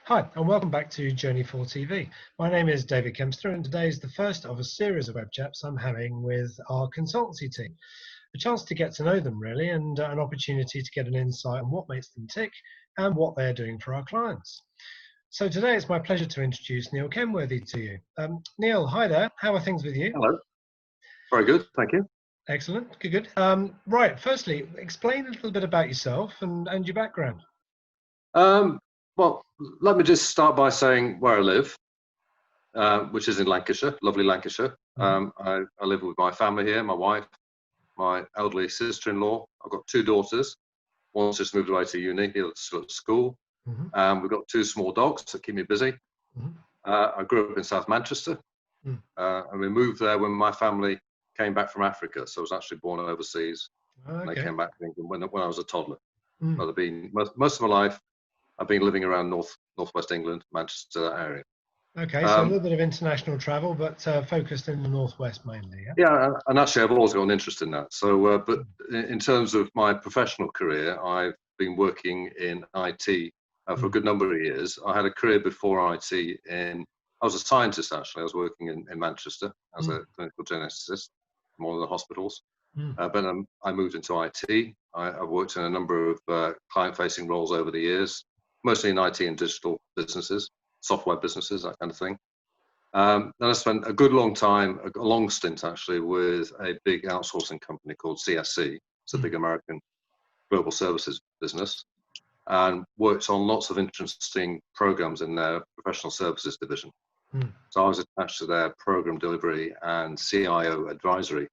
Hi, and welcome back to Journey4 TV. My name is David Kempster, and today is the first of a series of web chats I'm having with our consultancy team. A chance to get to know them, really, and an opportunity to get an insight on what makes them tick and what they're doing for our clients. So today it's my pleasure to introduce Neil Kenworthy to you. Neil, hi there. How are things with you? Hello. Very good, thank you. Excellent. Good. Right. Firstly, explain a little bit about yourself and your background. Well, let me just start by saying where I live, which is in Lancashire, lovely Lancashire. I live with my family here, my wife, my elderly sister-in-law. I've got two daughters. One's just moved away to uni, the other's still at school. We've got two small dogs that keep me busy. I grew up in South Manchester, and we moved there when my family came back from Africa. So I was actually born overseas, and I came back to England when I was a toddler. But I've been most of my life, I've been living around northwest England, Manchester area. Okay, so a little bit of international travel, but focused in the northwest mainly. Yeah, and actually I've always got an interest in that. So, but in terms of my professional career, I've been working in IT for a good number of years. I had a career before IT I was a scientist actually. I was working in Manchester as a clinical geneticist in one of the hospitals. But I moved into IT. I've worked in a number of client-facing roles over the years, mostly in IT and digital businesses, software businesses, that kind of thing. Then I spent a good long time, a long stint actually, with a big outsourcing company called CSC. It's a big American global services business, and worked on lots of interesting programs in their professional services division. So I was attached to their program delivery and CIO advisory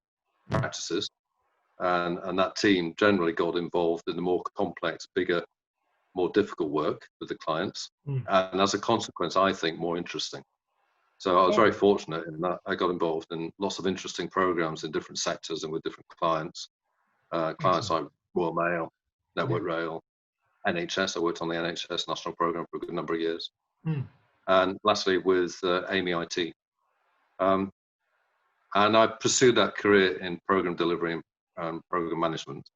practices, and that team generally got involved in the more complex, bigger, more difficult work with the clients, and as a consequence, I think more interesting. So I was very fortunate in that I got involved in lots of interesting programs in different sectors and with different clients. Clients like Royal Mail, Network Rail, NHS. I worked on the NHS national program for a good number of years. And lastly with Amy IT. And I pursued that career in program delivery and program management.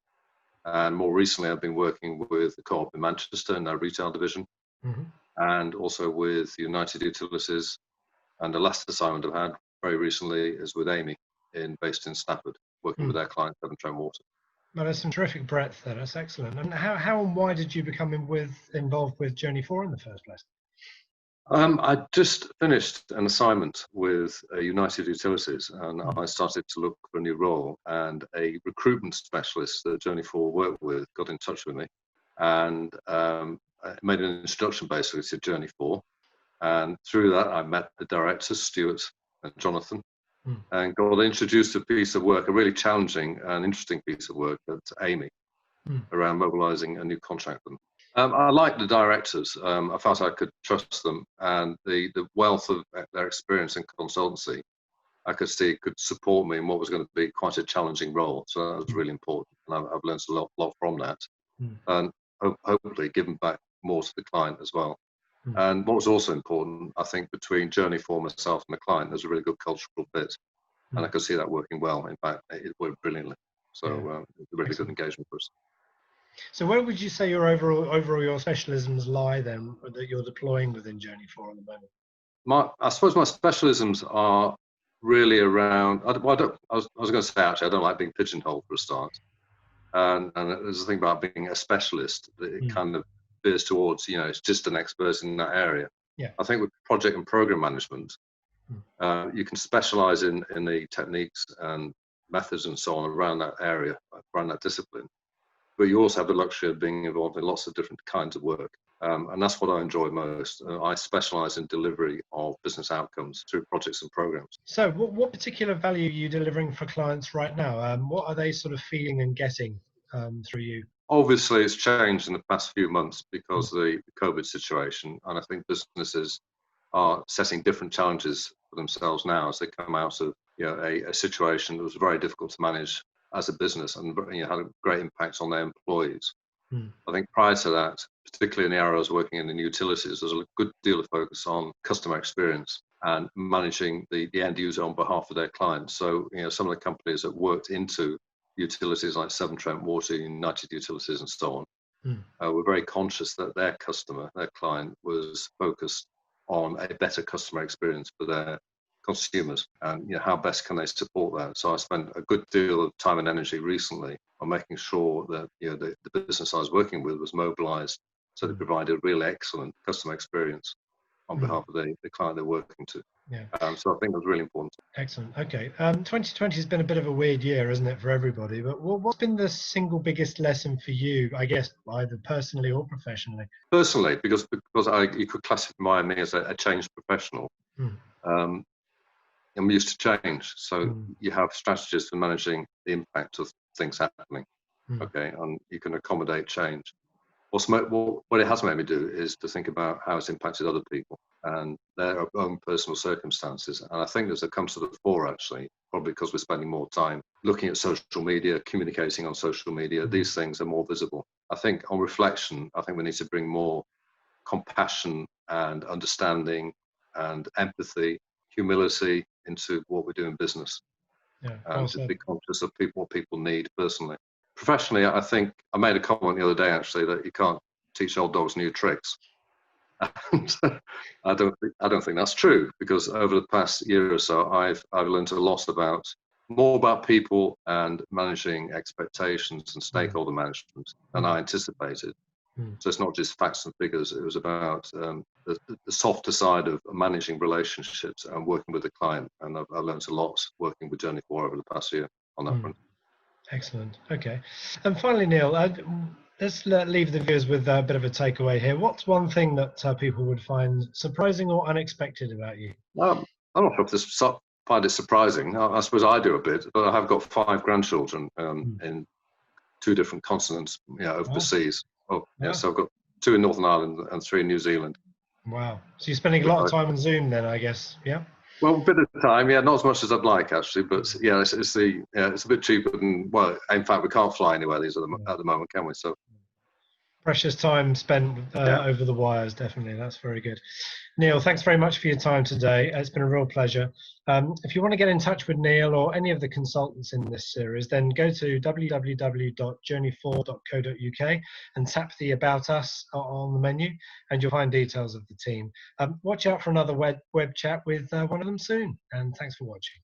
And more recently, I've been working with the Co-op in Manchester in their retail division, and also with United Utilities. And the last assignment I've had very recently is with Amy, based in Stafford, working with their client, Severn Trent Water. Well, there's some terrific breadth there. That's excellent. And how and why did you become involved with Journey4 in the first place? I just finished an assignment with United Utilities, and I started to look for a new role. And a recruitment specialist that Journey4 worked with got in touch with me, and made an introduction basically to Journey4. And through that, I met the directors, Stuart and Jonathan, and got introduced to a piece of work, a really challenging and interesting piece of work at Amy, around mobilising a new contract with them. I liked the directors. I felt I could trust them, and the wealth of their experience in consultancy, I could see could support me in what was going to be quite a challenging role. So that was really important, and I've learned a lot from that, and hopefully given back more to the client as well. And what was also important, I think, between Journey4, myself, and the client, there's a really good cultural fit, and I could see that working well. In fact, it worked brilliantly. So it's a really good engagement for us. So where would you say your overall your specialisms lie then that you're deploying within Journey4 at the moment? I suppose my specialisms are really around. I was going to say actually I don't like being pigeonholed for a start, and there's the thing about being a specialist that it kind of veers towards, it's just an expert in that area. I think with project and program management, you can specialize in the techniques and methods and so on around that area, around that discipline. But you also have the luxury of being involved in lots of different kinds of work. And that's what I enjoy most. I specialize in delivery of business outcomes through projects and programs. So what particular value are you delivering for clients right now? What are they sort of feeling and getting through you? Obviously, it's changed in the past few months because of the COVID situation. And I think businesses are setting different challenges for themselves now as they come out of a situation that was very difficult to manage as a business, and had a great impact on their employees. I think prior to that, particularly in the area I was working in utilities, there's a good deal of focus on customer experience and managing the end user on behalf of their clients. So some of the companies that worked into utilities like Severn Trent Water, United Utilities, and so on, Mm. were very conscious that their customer, their client, was focused on a better customer experience for their consumers, and how best can they support that. So I spent a good deal of time and energy recently on making sure that the business I was working with was mobilized so they provided a really excellent customer experience on behalf of the client they're working to. Yeah. So I think that's really important. Excellent. Okay. 2020 has been a bit of a weird year, hasn't it, for everybody? But what's been the single biggest lesson for you, I guess, either personally or professionally? Personally, because you could classify me as a changed professional. Um, I'm used to change, so you have strategies for managing the impact of things happening. Okay, and you can accommodate change. What it has made me do is to think about how it's impacted other people and their own personal circumstances. And I think as it comes to the fore, actually, probably because we're spending more time looking at social media, communicating on social media, these things are more visible. I think on reflection, I think we need to bring more compassion and understanding and empathy, humility into what we do in business, and to be conscious of what people need personally. Professionally, I think I made a comment the other day actually that you can't teach old dogs new tricks, and I don't think that's true, because over the past year or so, I've learned a lot more about people and managing expectations and stakeholder management than I anticipated. So it's not just facts and figures. It was about the softer side of managing relationships and working with the client. And I've learned a lot working with Journey4 over the past year on that front. Excellent. Okay. And finally, Neil, let's leave the viewers with a bit of a takeaway here. What's one thing that people would find surprising or unexpected about you? I'm not sure if this find it surprising. I suppose I do a bit, but I have got 5 grandchildren in 2 different continents, over the seas. So I've got 2 in Northern Ireland and 3 in New Zealand. Wow. So you're spending a lot of time on Zoom then, I guess. Yeah. Well, a bit of time, not as much as I'd like actually, but it's a bit cheaper than, well, in fact, we can't fly anywhere at the moment, can we? So precious time spent over the wires, definitely. That's very good. Neil, thanks very much for your time today. It's been a real pleasure. If you want to get in touch with Neil or any of the consultants in this series, then go to www.journey4.co.uk and tap the About Us on the menu, and you'll find details of the team. Watch out for another web chat with one of them soon, and thanks for watching.